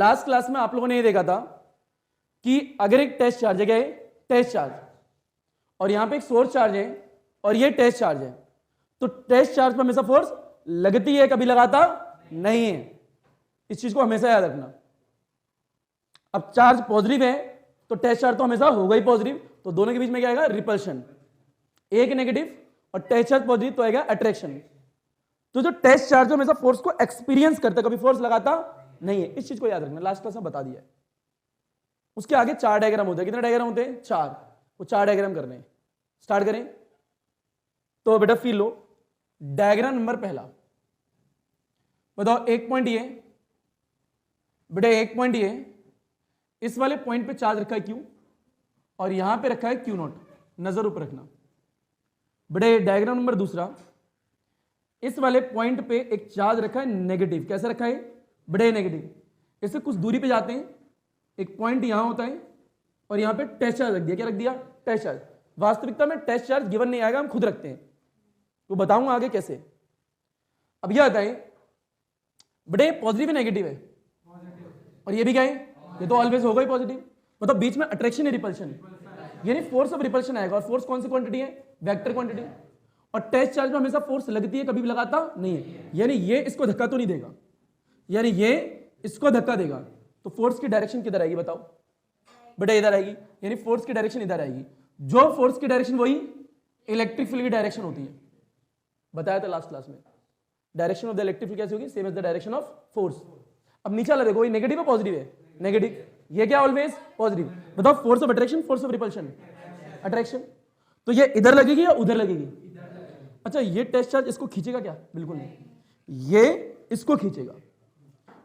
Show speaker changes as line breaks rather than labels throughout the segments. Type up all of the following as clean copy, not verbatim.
Last class में आप लोगों ने ये देखा था कि अगर एक टेस्ट चार्ज है, क्या है टेस्ट चार्ज, और यहां पे एक सोर्स चार्ज है और ये टेस्ट चार्ज है, तो टेस्ट चार्ज पर हमेशा फोर्स लगती है, कभी लगाता नहीं है। इस चीज को हमेशा याद रखना। अब चार्ज पॉजिटिव है तो टेस्ट चार्ज तो हमेशा होगा ही पॉजिटिव, तो दोनों के बीच में क्या आएगा रिपल्शन, एक नेगेटिव और टेस्ट चार्ज पॉजिटिव तो आएगा अट्रैक्शन। तो जो टेस्ट चार्ज हमेशा फोर्स को एक्सपीरियंस करता है, कभी फोर्स लगाता नहीं है। इस चीज को याद रखना, लास्ट क्लास में बता दिया है। उसके आगे 4 डायग्राम होते हैं। कितने डायग्राम होते हैं? 4। वो 4 डायग्राम करने हैं। स्टार्ट करें तो बेटा फील लो। डायग्राम नंबर पहला बताओ, एक पॉइंट ये बेटा, एक पॉइंट ये, इस वाले पॉइंट पे चार्ज रखा है क्यू और यहां पे रखा है क्यू नॉट, नजर ऊपर रखना। बेटे डायग्राम नंबर दूसरा, इस वाले पॉइंट पे एक चार्ज रखा है नेगेटिव। कैसे रखा है बेटे? नेगेटिव। इससे कुछ दूरी पे जाते हैं, एक पॉइंट यहां होता है और यहां पे टेस्ट चार्ज रख दिया। क्या रख दिया? Test charge. वास्तविकता में टेस्ट चार्ज गिवन नहीं आएगा, हम खुद रखते हैं, तो बताऊंगा आगे कैसे। अब यह आता है बेटे पॉजिटिव है नेगेटिव है, और ये भी क्या है? ये तो ऑलवेज होगा ही पॉजिटिव। मतलब बीच में अट्रैक्शन है रिपल्शन, यानी फोर्स ऑफ रिपल्शन आएगा। और फोर्स कौन सी क्वांटिटी है? Vector quantity. और टेस्ट चार्ज में हमेशा फोर्स लगती है, कभी भी लगाता नहीं है। यानी ये इसको धक्का तो नहीं देगा, यानी ये इसको धक्का देगा, तो फोर्स की डायरेक्शन किधर आएगी बताओ बेटा? इधर आएगी, यानी फोर्स की डायरेक्शन इधर आएगी। जो फोर्स की डायरेक्शन वही इलेक्ट्रिक फील्ड की डायरेक्शन होती है, बताया था लास्ट क्लास में। Direction of the electric field कैसे होगी? Same as the direction of force. अब नीचे वाला देखो, ये नेगेटिव है पॉजिटिव है? नेगेटिव। ये क्या ऑलवेज पॉजिटिव। बताओ force of attraction, force of repulsion? Attraction. तो ये इधर लगेगी या उधर लगेगी? अच्छा, ये टेस्ट चार्ज इसको खींचेगा क्या? बिल्कुल नहीं, ये इसको खींचेगा।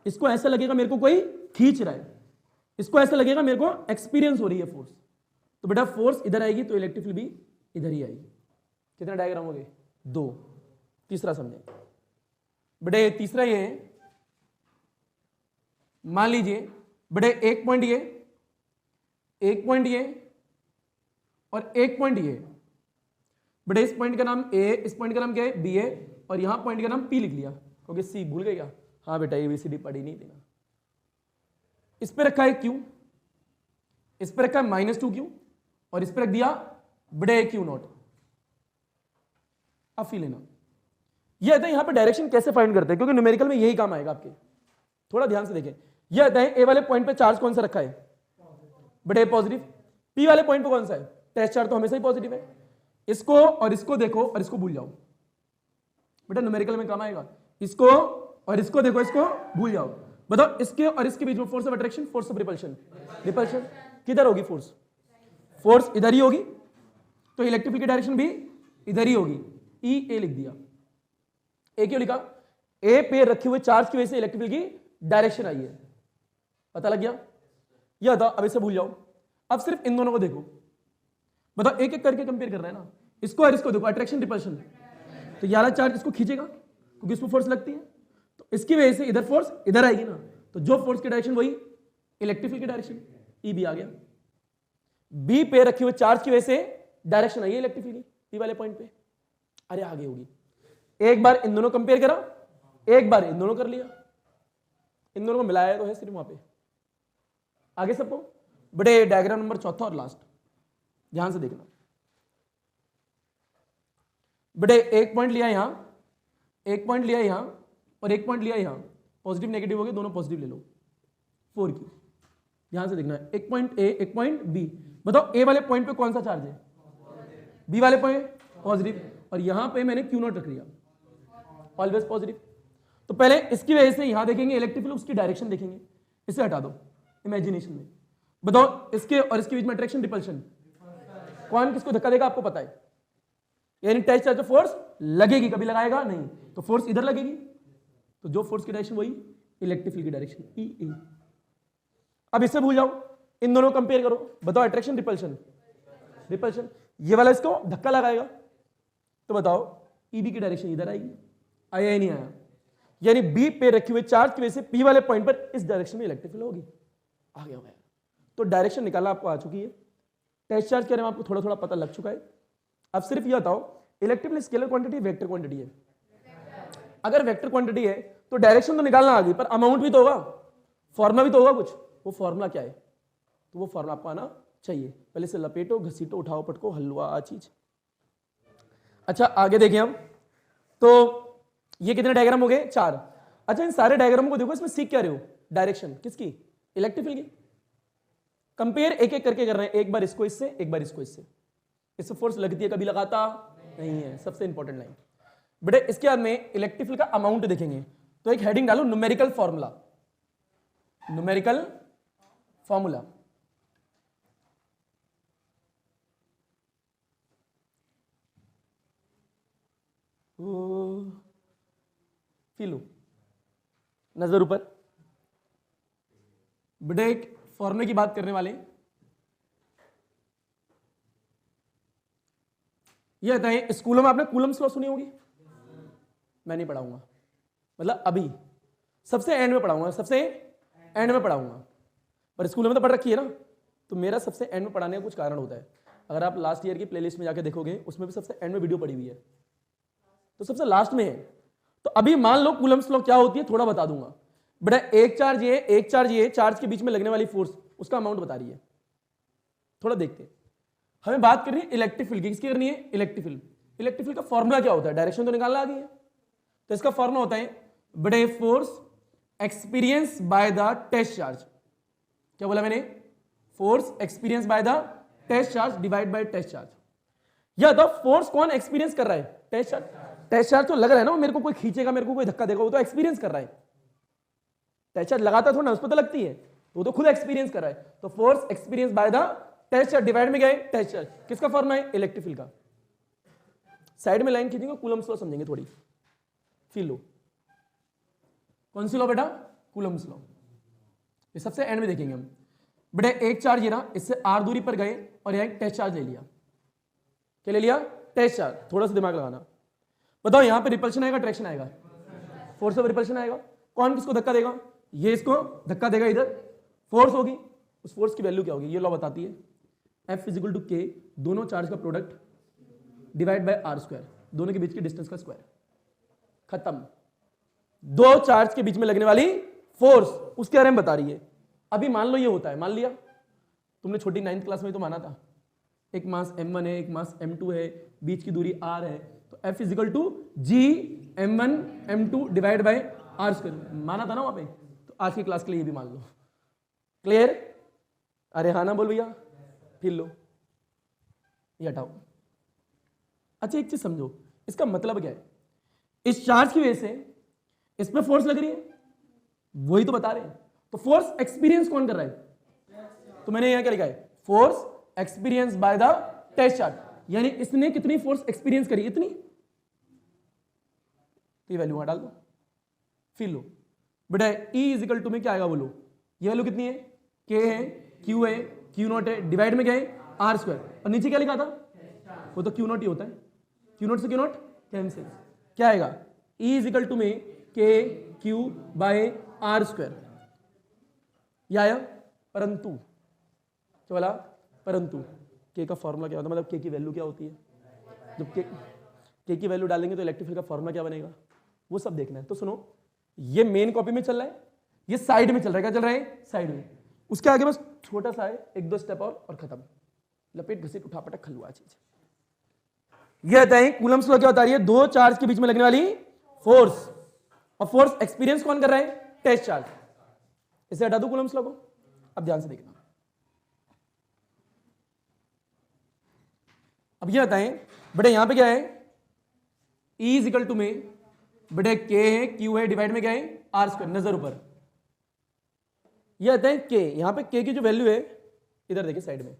इसको ऐसा लगेगा मेरे को कोई खींच रहा है, इसको ऐसा लगेगा मेरे को एक्सपीरियंस हो रही है फोर्स। तो बेटा फोर्स इधर आएगी तो इलेक्ट्रिक फील्ड भी इधर ही आएगी। कितने डायग्राम हो गए? 2। तीसरा समझे बेटे? तीसरा ये है, मान लीजिए बेटे एक पॉइंट ये, एक पॉइंट ये और एक पॉइंट ये। बेटे इस पॉइंट का नाम ए, इस पॉइंट का नाम क्या है? बी है, और यहां पॉइंट का नाम पी लिख लिया क्योंकि सी भूल गए क्या? हाँ बेटा एबीसीडी पढ़ी नहीं थी ना। इस पे रखा है क्यू, इस पे रखा है -2 क्यू, और इस पे रख दिया बड़े क्यू नॉट। अब फी लेना, यह आता है यहां पे डायरेक्शन कैसे फाइंड करते हैं, क्योंकि न्यूमेरिकल में यही काम आएगा आपके। थोड़ा ध्यान से देखें। यह आता है ए वाले पॉइंट पे चार्ज कौन सा रखा है? बड़े पॉजिटिव। पी वाले पॉइंट पे कौन सा है? टेस्ट चार्ज तो हमेशा ही पॉजिटिव है। इसको और इसको देखो और इसको भूल जाओ, बेटा न्यूमेरिकल में काम आएगा। इसको और इसको देखो, इसको भूल जाओ। बताओ इसके और इसके बीच में force of attraction, force of repulsion? Repulsion. किधर होगी फोर्स? फोर्स इधर ही होगी, तो इलेक्ट्रिक फील्ड की डायरेक्शन भी इधर ही होगी। ई ए लिख दिया। ए क्यों लिखा? ए पे रखे हुए चार्ज की वजह से इलेक्ट्रिक फील्ड की डायरेक्शन आई है। पता लग गया? यह था। अब इसे भूल जाओ, अब सिर्फ इन दोनों को देखो। बताओ एक एक करके कंपेयर कर रहे हैं ना, इसको और इसको देखो, अट्रैक्शन रिपल्शन। तो यारा चार्ज इसको खींचेगा क्योंकि इसमें फोर्स लगती है, तो इसकी वजह से इधर फोर्स इधर आएगी ना, तो जो फोर्स की डायरेक्शन वही इलेक्ट्रिक फील्ड की डायरेक्शन। ई बी आ गया। बी पे रखे हुए चार्ज की वजह से डायरेक्शन आई है इलेक्ट्रिक फील्ड की पी वाले पॉइंट पे। अरे आगे होगी। एक बार इन दोनों कंपेयर करा, एक बार इन दोनों कर लिया, इन दोनों को मिलाया तो है सिर्फ वहां पे। आगे सबको बड़े डायग्राम नंबर चौथा और लास्ट ध्यान से देखना। बड़े एक पॉइंट लिया यहां, एक पॉइंट लिया यहां और एक पॉइंट लिया यहां। पॉजिटिव नेगेटिव हो गए, दोनों पॉजिटिव ले लो 4 की। ध्यान से देखना है, एक पॉइंट ए, एक पॉइंट बी। बताओ ए वाले पॉइंट पे कौन सा चार्ज है? बी वाले पॉइंट पॉजिटिव, और यहां पे मैंने क्यू नॉट रख लिया, ऑलवेज पॉजिटिव। तो पहले इसकी वजह से यहां देखेंगे इलेक्ट्रिक फील्ड, उसकी डायरेक्शन देखेंगे। इसे हटा दो इमेजिनेशन में। बताओ इसके और इसके बीच में अट्रैक्शन रिपल्शन, कौन किसको धक्का देगा आपको पता है? यानी टेस्ट चार्ज फोर्स लगेगी, कभी लगाएगा नहीं, तो फोर्स इधर लगेगी, तो जो फोर्स की डायरेक्शन वही इलेक्ट्रिक फील्ड की डायरेक्शन ई ए। अब इससे भूल जाओ, इन दोनों कंपेयर करो। बताओ अट्रैक्शन रिपल्शन? रिपल्शन। ये वाला इसको धक्का लगाएगा, तो बताओ ई बी की डायरेक्शन इधर आएगी। आया ही नहीं आया? यानी बी पे रखे हुए चार्ज की वजह से पी वाले पॉइंट पर इस डायरेक्शन में इलेक्ट्रिक फील्ड होगी। आ गया होगा। तो डायरेक्शन निकालना आपको आ चुकी है। टेस्ट चार्ज के बारे में आपको थोड़ा थोड़ा पता लग चुका है। अब सिर्फ ये बताओ electric field scalar quantity vector quantity है? अगर वेक्टर क्वांटिटी है तो डायरेक्शन तो निकालना आ गई, पर अमाउंट भी तो होगा। फॉर्मूला भी तो होगा कुछ, वो फॉर्मूला क्या है, तो वो फॉर्मूला आपको आना चाहिए। पहले से लपेटो, घसीटो, उठाओ, पटको, हलवा चीज। अच्छा आगे देखें हम, तो ये कितने डायग्राम हो गए, 4। अच्छा इन सारे डायग्रामों को देखो, इसमें सीख क्या रहे हो, डायरेक्शन किसकी, इलेक्ट्रिक फील्ड की। कंपेयर एक एक करके कर रहे हैं, एक बार इसको इससे, एक बार इसको इससे। इससे फोर्स लगती है, कभी लगाता नहीं है, सबसे इंपॉर्टेंट लाइन। बेटे इसके बाद में इलेक्ट्रिक फील्ड का अमाउंट देखेंगे, तो एक हेडिंग डालो न्यूमेरिकल फॉर्मूला, न्यूमेरिकल फॉर्मूला। फिलो नजर ऊपर। बेटे एक फॉर्मूले की बात करने वाले, ये बताएं स्कूलों में आपने कूलम्स लॉ सुनी होगी, मैं नहीं पढ़ाऊंगा, मतलब अभी सबसे एंड में पढ़ाऊंगा, सबसे एंड में पढ़ाऊंगा, पर स्कूलों में तो पढ़ रखी है ना, तो मेरा सबसे एंड में पढ़ाने का कुछ कारण होता है। अगर आप लास्ट ईयर की प्लेलिस्ट में जाके देखोगे, उसमें भी सबसे एंड में वीडियो पड़ी हुई है, तो सबसे लास्ट में है। तो अभी मान लो कूलम्स लॉ क्या होती है, थोड़ा बता दूंगा। बेटा एक चार्ज ये, एक चार्ज ये, चार्ज के बीच में लगने वाली फोर्स, उसका अमाउंट बता रही है, थोड़ा देखते हैं। हमें बात करनी है इलेक्ट्रिक फील्ड की, किसकी करनी है, इलेक्ट्रिक फील्ड। इलेक्ट्रिक फील्ड का फॉर्मूला क्या होता है, डायरेक्शन तो निकालना आ गई है, तो इसका फॉर्मूला होता है बड़े force experience by the test charge. क्या बोला मैंने, force experience by the test charge divide by test charge. या द फोर्स कौन एक्सपीरियंस कर रहा है, टेस्ट चार्ज। टेस्ट चार्ज तो लग रहा है ना, मेरे को कोई खींचेगा, मेरे को कोई धक्का देगा, वो तो एक्सपीरियंस कर रहा है। टेस्ट चार्ज लगाता थोड़ा ना, उस पर तो लगती है, वो तो खुद एक्सपीरियंस कर रहा है। तो force experience by the test charge divide में गए टेस्ट चार्ज, किसका फॉर्मूला है, इलेक्ट्रिक फील्ड का। साइड में लाइन खींचेंगे, कूलम्स लॉ समझेंगे थोड़ी, फील लो। कौन सी लॉ बेटा, कूलम्स लॉ। ये सबसे एंड में देखेंगे हम। बेटा एक चार्ज ये रहा, इससे आर दूरी पर गए और यहां एक टेस्ट चार्ज ले लिया। क्या ले लिया, टेस्ट चार्ज। थोड़ा सा दिमाग लगाना, बताओ यहां पे रिपल्शन आएगा, ट्रैक्शन आएगा, फोर्स ऑफ रिपल्शन आएगा। कौन किसको धक्का देगा, ये इसको धक्का देगा, इधर फोर्स होगी, उस फोर्स की वैल्यू क्या होगी, ये लॉ बताती है F इज इक्वल टू के, दोनों चार्ज का product divide by R square, दोनों के बीच की डिस्टेंस का स्क्वायर। खत्म। दो चार्ज के बीच में लगने वाली फोर्स, उसके बारे में बता रही है। अभी मान लो ये होता है, मान लिया तुमने छोटी 9th क्लास में तो माना था, एक मास m1 है, एक मास m2 है, बीच की दूरी r है, तो F is equal to G m1 m2 divide by R square, माना था ना वहां पे। तो आज की क्लास के लिए ये भी मान लो। क्लियर, अरे हाँ ना बोल भैया, फिर लो, ये हटाओ। अच्छा एक चीज समझो, इसका मतलब क्या है, इस चार्ज की वजह से इस पर फोर्स लग रही है, वही तो बता रहे हैं। तो फोर्स एक्सपीरियंस कौन कर रहा है, तो मैंने यहां क्या लिखा है, force experience by the test charge, यानी इसने कितनी फोर्स एक्सपीरियंस करी, इतनी। तो ये वैल्यू वहां डाल दो, फिर लो। बेटा E इज इक्वल टू में क्या आएगा बोलो, ये वैल्यू कितनी है, K है, Q है, Q नॉट है, डिवाइड में गए आर स्क्वायर, और नीचे क्या लिखा था, वो तो Q नॉट ही होता है, Q नॉट से Q नॉट कैंसिल, क्या आएगा, E इज इक्वल टू में K Q by R square, यह आया। परंतु क्या बोला, परंतु K का फॉर्मूला क्या होता है, मतलब K की वैल्यू क्या होती है। जब K की वैल्यू डालेंगे तो इलेक्ट्रिक फील्ड का फॉर्मूला क्या बनेगा, वो सब देखना है। तो सुनो, ये मेन कॉपी में चल रहा है, ये साइड में चल रहा है, क्या चल रहा है, साइड में। उसके आगे बस छोटा सा है, एक दो स्टेप और खत्म, लपेट घसीट उठा पटक खलुआ चीज। ये बताएं कूलम्स लॉ क्या बता रही है, दो चार्ज के बीच में लगने वाली फोर्स, और फोर्स एक्सपीरियंस कौन कर रहा है, टेस्ट चार्ज। इसे हटा दो कूलम्स लॉ को, अब ध्यान से देखना। अब ये बताएं बेटे यहां पे क्या है, E इज इक्वल टू में बेटे K है, Q है, डिवाइड में क्या है आर स्क्वायर, नजर ऊपर। ये आता है K, यहां पे K की जो वैल्यू है, इधर देखिए साइड में।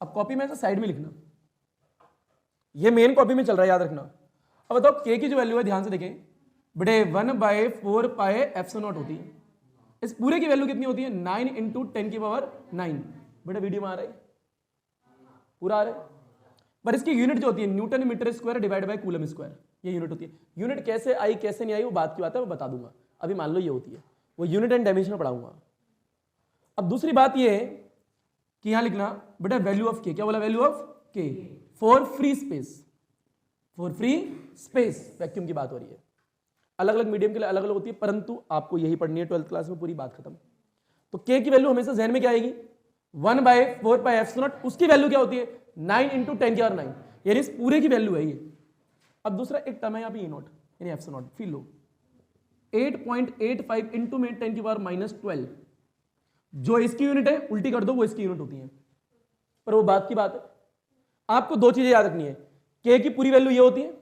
अब कॉपी में ऐसा साइड में लिखना, ये मेन कॉपी में चल रहा है, याद रखना। अब बताओ K की जो वैल्यू है, ध्यान से देखें बेटे 1/4 पाई एप्सिलॉन नॉट होती है। इस पूरे की वैल्यू कितनी होती है, 9 इंटू 10 की पावर 9। बेटा वीडियो में आ रहा है, पूरा आ रहा है, पर इसकी यूनिट जो होती है newton metre square divide by coulomb square, ये यूनिट होती है। यूनिट कैसे आई कैसे नहीं आई वो बात की बात है, मैं बता दूंगा। अभी मान लो ये होती है, वो यूनिट एंड डायमेंशन में पढ़ाऊंगा। अब दूसरी बात ये है कि यहां लिखना बेटा वैल्यू ऑफ के, क्या बोला, वैल्यू ऑफ के for free space, for free space, vacuum की बात हो रही है। अलग अलग मीडियम के लिए अलग अलग होती है, परंतु आपको यही पढ़नी है 12th क्लास में, पूरी बात खत्म। तो k की वैल्यू हमेशा जहन में क्या आएगी, 1/4πε0, उसकी वैल्यू क्या होती है 9 × 10⁹, यानी इस पूरे की वैल्यू है ये। अब दूसरा एक टर्म है यहाँ पे e0 यानी ε0, फील लो 8.85 इंटू में 10⁻⁻12, जो इसकी यूनिट है उल्टी कर दो वो इसकी यूनिट होती है। पर वो बात की बात है, आपको दो चीजें याद रखनी है, k की पूरी वैल्यू ये होती है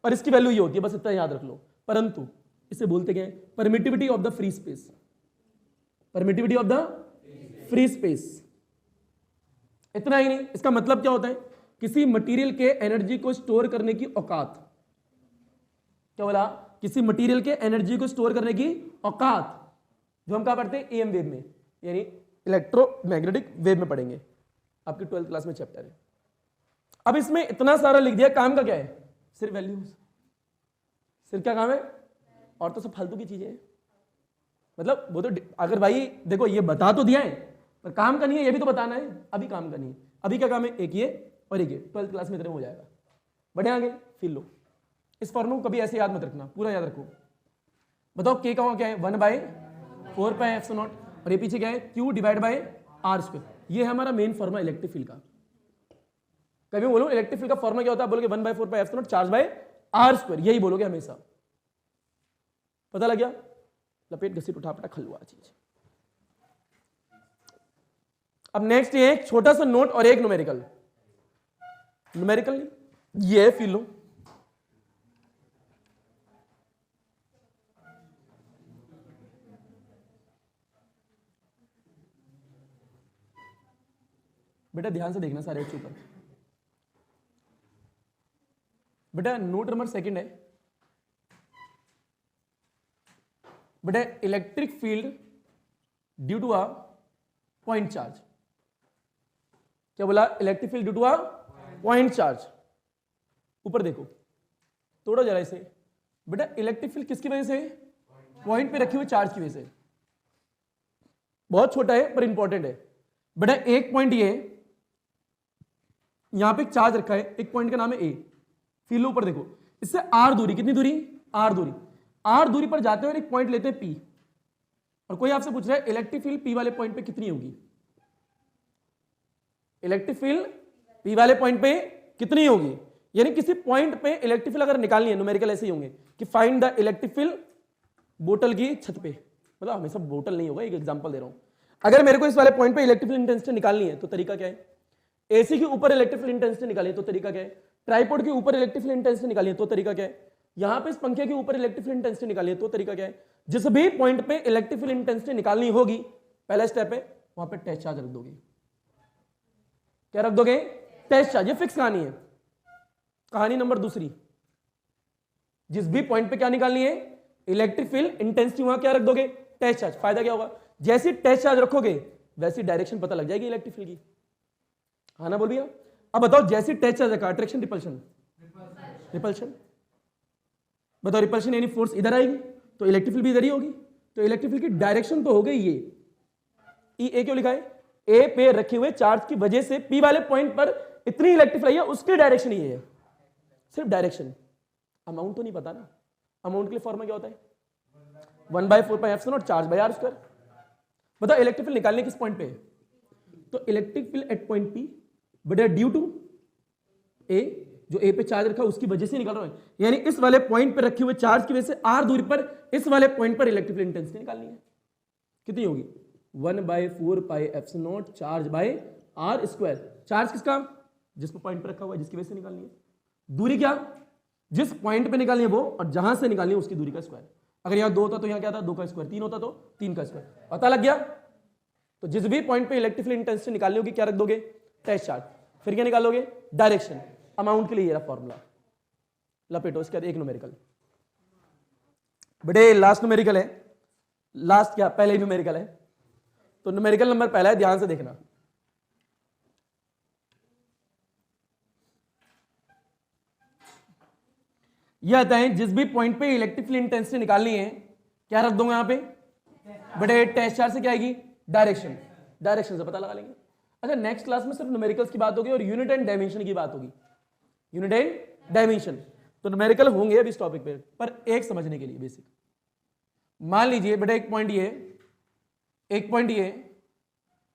और इसकी वैल्यू ये होती है, बस इतना याद रख लो। परंतु इसे बोलते क्या है, permittivity of the free space, permittivity of the free space. इतना ही नहीं, इसका मतलब क्या होता है, किसी मटेरियल के एनर्जी को स्टोर करने की औकात। क्या बोला, किसी मटेरियल के एनर्जी को स्टोर करने की औकात, जो हम क्या पढ़ते हैं एम वेव में, यानी इलेक्ट्रोमैग्नेटिक वेव में पढ़ेंगे, आपकी 12th क्लास में चैप्टर है। अब इसमें इतना सारा लिख दिया, काम का क्या है, सिर्फ वैल्यूज, सिर्फ क्या काम है, और तो सब फालतू की चीजें हैं। मतलब वो तो अगर भाई देखो ये बता तो दिया है पर काम का नहीं है, ये भी तो बताना है, अभी काम का नहीं है। अभी क्या काम है, एक ये और एक ये, 12th क्लास में इतने हो जाएगा। बढ़े आगे, फिर लो इस फॉर्मूला को कभी ऐसे याद मत रखना, पूरा याद रखो। बताओ k का क्या है 1/4πε0 और ये पीछे क्या है Q/r²। ये है हमारा मेन फॉर्मूला इलेक्ट्रिक फील्ड का। कभी बोलो इलेक्ट्रिक फील्ड का फॉर्मूला क्या होता है, बोलोगे 1/4πε0 चार्ज/r², यही बोलोगे हमेशा। पता लग गया, लपेट घसीट उठा पटा खलुआ चीज। अब नेक्स्ट ये एक छोटा सा नोट और एक न्यूमेरिकल, न्यूमेरिकल ये फील लो। बेटा ध्यान से देखना सारे एक ऊपर। बेटा नोट नंबर सेकंड है, बेटा electric field due to a point charge. क्या बोला, electric field due to a point charge. ऊपर देखो, तोड़ो जरा इसे। बेटा इलेक्ट्रिक फील्ड किसकी वजह से, पॉइंट पे रखे हुए चार्ज की वजह से। बहुत छोटा है पर इंपॉर्टेंट है। बेटा एक पॉइंट ये, यहां पे एक चार्ज रखा है, एक पॉइंट का नाम है ए। फील लो ऊपर देखो, इससे आर दूरी, कितनी दूरी, आर दूरी, आर दूरी पर जाते हुए एक पॉइंट लेते हैं पी, और कोई आपसे पूछ रहा है इलेक्ट्रिक फील्ड पी वाले पॉइंट पे कितनी होगी। इलेक्ट्रिक फील्ड पी वाले पॉइंट पे कितनी होगी, यानी किसी पॉइंट पे इलेक्ट्रिक फील्ड अगर निकालनी है, न्यूमेरिकल ऐसे ही होंगे कि फाइंड द इलेक्ट्रिक फील्ड बोतल की छत पे। मतलब हमेशा बोतल नहीं होगा, एक एग्जांपल दे रहा हूं। अगर मेरे को इस वाले पॉइंट पे इलेक्ट्रिक फील्ड इंटेंसिटी निकालनी है तो तरीका क्या है, एसी के ऊपर इलेक्ट्रिक फील्ड इंटेंसिटी निकालिए तो तरीका क्या है, ट्राइपॉड के ऊपर इलेक्ट्रिक फील्ड इंटेंसिटी निकालिए तो तरीका क्या है, यहां पे इस पंखे के ऊपर इलेक्ट्रिक फील्ड इंटेंसिटी निकालिए तो तरीका क्या है। जिस भी पॉइंट पे इलेक्ट्रिक फील्ड इंटेंसिटी निकालनी होगी, पहला स्टेप है वहां पे टेस्ट चार्ज रख दोगे। क्या रख दोगे, टेस्ट चार्ज। ये फिक्स कहानी है। कहानी नंबर दूसरी, जिस भी पॉइंट पे क्या निकालनी है, इलेक्ट्रिक फील्ड इंटेंसिटी, वहां क्या रख दोगे, टेस्ट चार्ज। फायदा क्या होगा, जैसे टेस्ट चार्ज रखोगे वैसी डायरेक्शन पता लग जाएगी इलेक्ट्रिक फील्ड की। हाँ ना बोल भैया। अब बताओ जैसी टेस्ट चार्ज रखा, अट्रैक्शन रिपल्शन, रिपल्शन। बताओ रिपल्शन यानी फोर्स इधर आएगी तो इलेक्ट्रिक फील्ड भी इधर ही होगी, तो इलेक्ट्रिक फील्ड की डायरेक्शन तो हो गई ये। ई ए क्यों लिखा है, ए पे रखे हुए चार्ज की वजह से पी वाले पॉइंट पर इतनी इलेक्ट्रिक फील्ड है, उसकी डायरेक्शन ये है, सिर्फ डायरेक्शन। अमाउंट तो नहीं पता ना, अमाउंट के लिए फॉर्मूला क्या होता है 1/4πε0 चार्ज/r²। बताओ इलेक्ट्रिक फील्ड निकालने किस पॉइंट पे है, तो electric field at point P बटा ड्यू टू ए, जो ए पे चार्ज रखा उसकी वजह से निकाल रहा है, यानी इस वाले पॉइंट पे रखे हुए चार्ज की वजह से आर दूरी पर इस वाले पॉइंट पर इलेक्ट्रिक फील्ड इंटेंसिटी निकालनी है। कितनी होगी 1/4πε0 चार्ज/r²। चार्ज किसका, जिस पे पॉइंट पे रखा हुआ है, जिसकी वजह से निकालनी है। दूरी क्या, जिस पॉइंट पे निकालनी है वो, और जहां से निकालनी है उसकी दूरी का स्क्वायर। अगर यहां 2 होता तो यहां क्या था 2 का स्क्वायर, 3 होता तो 3 का स्क्वायर। पता लग गया। तो जिस भी पॉइंट पे इलेक्ट्रिक फील्ड इंटेंसिटी निकालनी होगी क्या रख दोगे, टेस्ट चार्ज। फिर क्या निकालोगे, डायरेक्शन। अमाउंट के लिए ये रहा फॉर्मूला। लपेटो इसके बाद एक न्यूमेरिकल। बेटे लास्ट न्यूमेरिकल है, लास्ट क्या पहले ही न्यूमेरिकल है, तो न्यूमेरिकल नंबर पहला है, ध्यान से देखना। यह आता है जिस भी पॉइंट पे इलेक्ट्रिक फील्ड इंटेंसिटी निकालनी है क्या रख दूंगा यहां पे, बेटे टेस्ट चार्ज से क्या आएगी, डायरेक्शन। डायरेक्शन से पता लगा लेंगे। अच्छा नेक्स्ट क्लास में सिर्फ न्यूमेरिकल्स की बात होगी और यूनिट एंड डायमेंशन की बात होगी, यूनिट एंड डायमेंशन। तो न्यूमेरिकल होंगे अभी इस टॉपिक पे, पर एक समझने के लिए बेसिक। मान लीजिए बेटा एक पॉइंट ये, एक पॉइंट ये,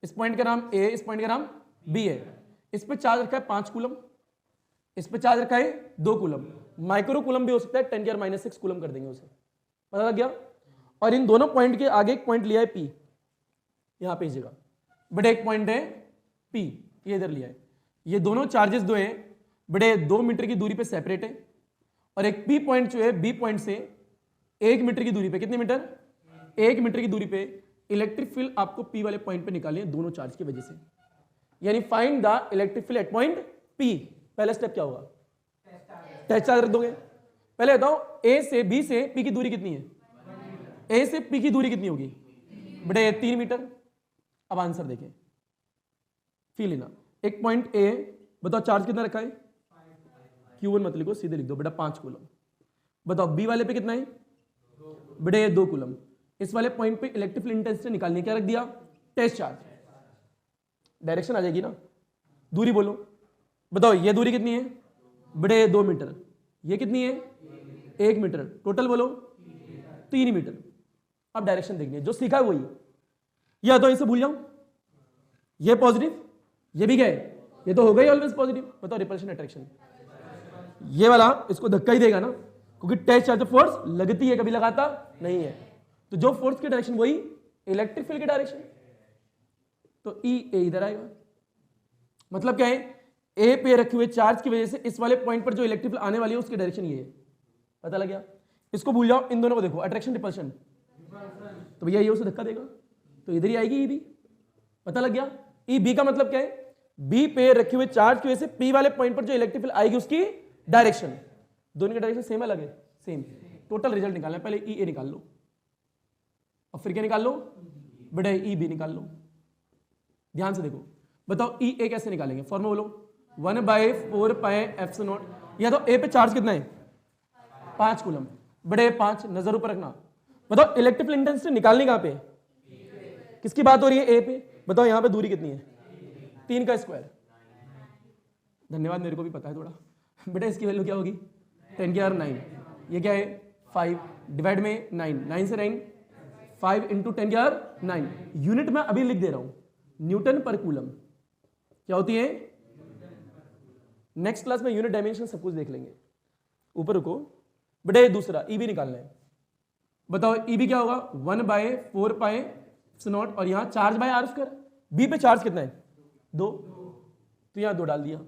इस पॉइंट का नाम ए, इस पॉइंट का नाम बी है। इस पे चार्ज रखा है 5 कूलम, इस पे चार्ज रखा है 2 कूलम। माइक्रो कूलम भी हो सकता है, 10⁻⁻⁶ कूलम कर देंगे उसे, पता लग गया। और इन दोनों पॉइंट के आगे एक पॉइंट लिया है पी, यहां पे इस जगह, बट एक पॉइंट है पी, ये इधर लिया है। ये दोनों चार्जेस दो हैं बड़े 2 मीटर की दूरी पे सेपरेट है, और एक पी पॉइंट जो है बी पॉइंट से 1 मीटर की दूरी पे, कितने मीटर, 1 मीटर की दूरी पे इलेक्ट्रिक फील्ड आपको पी वाले पॉइंट पे निकालनी है दोनों चार्ज की वजह से, यानी find the electric field at point P. पहला स्टेप क्या होगा, टेस्ट चार्ज रख दोगे। पहले बताओ ए से बी से पी की दूरी कितनी है, ए से पी की दूरी कितनी होगी, बड़े 3 मीटर। अब आंसर देखें, फील लेना, एक पॉइंट ए, बताओ चार्ज कितना रखा है, Q1 मत लिखो, सीधे लिख दो बेटा 5 कूलम। बताओ बी वाले पे कितना है, बड़े 2 कूलम। इस वाले पॉइंट पे इलेक्ट्रिक फील्ड इंटेंसिटी निकालने, क्या रख दिया, टेस्ट चार्ज। डायरेक्शन आ जाएगी ना, दूरी बोलो, बताओ ये दूरी कितनी है, बड़े 2 मीटर, ये कितनी है 1 मीटर, टोटल बोलो 3 मीटर। अब डायरेक्शन देखनी है, जो सीखा है वही, या तो इसे भूल जाऊं, ये पॉजिटिव, ये भी गए, ये तो हो गई ऑलवेज पॉजिटिव। बताओ रिपल्शन अट्रैक्शन, ये वाला इसको धक्का ही देगा ना, क्योंकि टेस्ट चार्ज फोर्स लगती है, कभी लगाता नहीं है। तो जो फोर्स की डायरेक्शन वही इलेक्ट्रिक फील्ड की डायरेक्शन, तो ई ए इधर आएगा। मतलब क्या है, ए पे रखे हुए चार्ज की वजह से इस वाले पॉइंट पर जो इलेक्ट्रिक फील्ड आने वाली है उसकी डायरेक्शन ये है, पता लग गया। इसको भूल जाओ, इन दोनों को देखो, अट्रैक्शन रिपल्शन, तो भैया ये उसे धक्का देगा, तो इधर ही आएगी ई बी, पता लग गया। ई बी का मतलब क्या है, बी पे रखे हुए चार्ज की वजह से पी वाले पॉइंट पर जो इलेक्ट्रिक फील्ड आएगी उसकी डायरेक्शन, दोनों की डायरेक्शन सेम अलग है, सेम। टोटल रिजल्ट निकालना है, पहले ई ए निकाल लो और फिर क्या निकाल लो, बड़े ई बी निकाल लो। ध्यान से देखो, बताओ ई ए कैसे निकालेंगे, फॉर्मूला बोलो, 1/4 पाई एप्सिलॉन नॉट। या तो ए पे चार्ज कितना है 5 कूलम, बड़े 5, नजर ऊपर रखना। बताओ इलेक्ट्रिक फील्ड इंटेंसिटी निकालनी कहां पे, किसकी बात हो रही है, ए पे। बताओ यहां पे दूरी कितनी है, 3 का स्क्वायर। धन्यवाद, मेरे को भी पता है थोड़ा। बेटा इसकी वैल्यू क्या होगी, 10⁻⁹। ये क्या है 5, डिवाइड में 9, 9 से 9, 5 इंटू 10⁻⁹। यूनिट में अभी लिख दे रहा हूं, न्यूटन पर कूलम क्या होती है। नेक्स्ट क्लास में यूनिट डायमेंशन सब कुछ देख लेंगे, ऊपर रुको। बेटा दूसरा ई बी निकालना है, बताओ ई बी क्या होगा, 1/4 पाई एप्सिलॉन नॉट, और यहां charge by R square. B पे चार्ज कितना है 2, तो यहां 2 डाल दिया।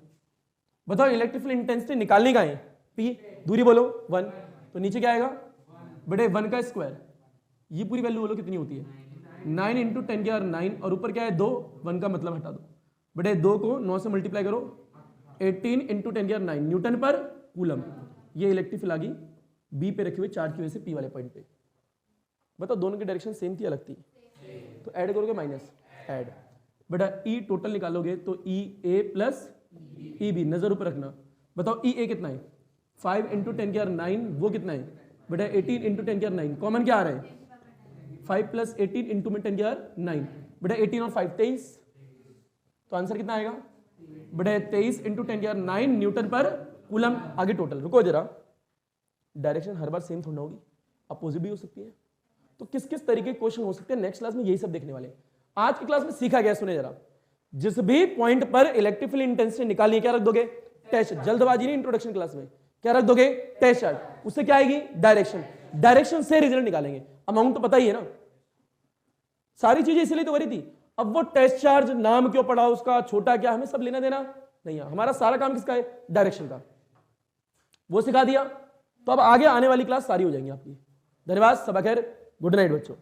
बताओ इलेक्ट्रिक फील्ड इंटेंसिटी निकालने का है पी, दूरी बोलो 1, तो नीचे क्या आएगा, बड़े 1 का स्क्वायर। ये पूरी वैल्यू बोलो कितनी होती है, 9 इंटू 10⁻⁹, और ऊपर क्या है 2, 1 का मतलब हटा दो, बड़े 2 को 9 से मल्टीप्लाई करो, 18 इंटू 10⁻⁹ न्यूटन पर कूलम। ये इलेक्ट्रिक फील्ड आ गई बी पे रखे हुए चार्ज की वजह से पी वाले पॉइंट पे। बताओ दोनों की डायरेक्शन सेम थी, अलग थी, तो ऐड करोगे माइनस, ऐड। बेटा ई टोटल निकालोगे तो ई ए प्लस ई बी, नजर ऊपर रखना। बताओ ई ए कितना है, 5 इंटू 10⁻⁹, वो कितना है बेटा 18 इंटू 10⁻⁹। कॉमन क्या आ रहा है, 5 प्लस 18 इंटू में 10⁻⁹, बेटा 18 और 5 23, तो आंसर कितना आएगा बेटा 23 इंटू 10⁻⁹ न्यूटन पर कूलम। आगे टोटल, रुको जरा, डायरेक्शन हर बार सेम थोड़ा होगी, अपोजिट भी हो सकती है। तो किस किस तरीके के क्वेश्चन हो सकते हैं नेक्स्ट क्लास में, यही सब देखने वाले। आज की क्लास में सीखा गया, सुने जरा, जिस भी पॉइंट पर इलेक्ट्रिक फील्ड इंटेंसिटी निकालनी है क्या रख दोगे, टेस्ट। जल्दबाजी नहीं, इंट्रोडक्शन क्लास में क्या रख दोगे, टेस्ट चार्ज, उससे क्या आएगी डायरेक्शन, डायरेक्शन से रिजल्ट निकालेंगे। अमाउंट तो पता ही है ना, सारी चीजें इसलिए तो करी थी। अब वो टेस्ट चार्ज नाम क्यों पड़ा उसका, छोटा क्या, हमें सब लेना देना नहीं है। हमारा सारा काम किसका है, डायरेक्शन का, वो सिखा दिया। तो अब आगे आने वाली क्लास सारी हो जाएंगी आपकी। धन्यवाद, सब खैर, गुड नाइट बच्चों।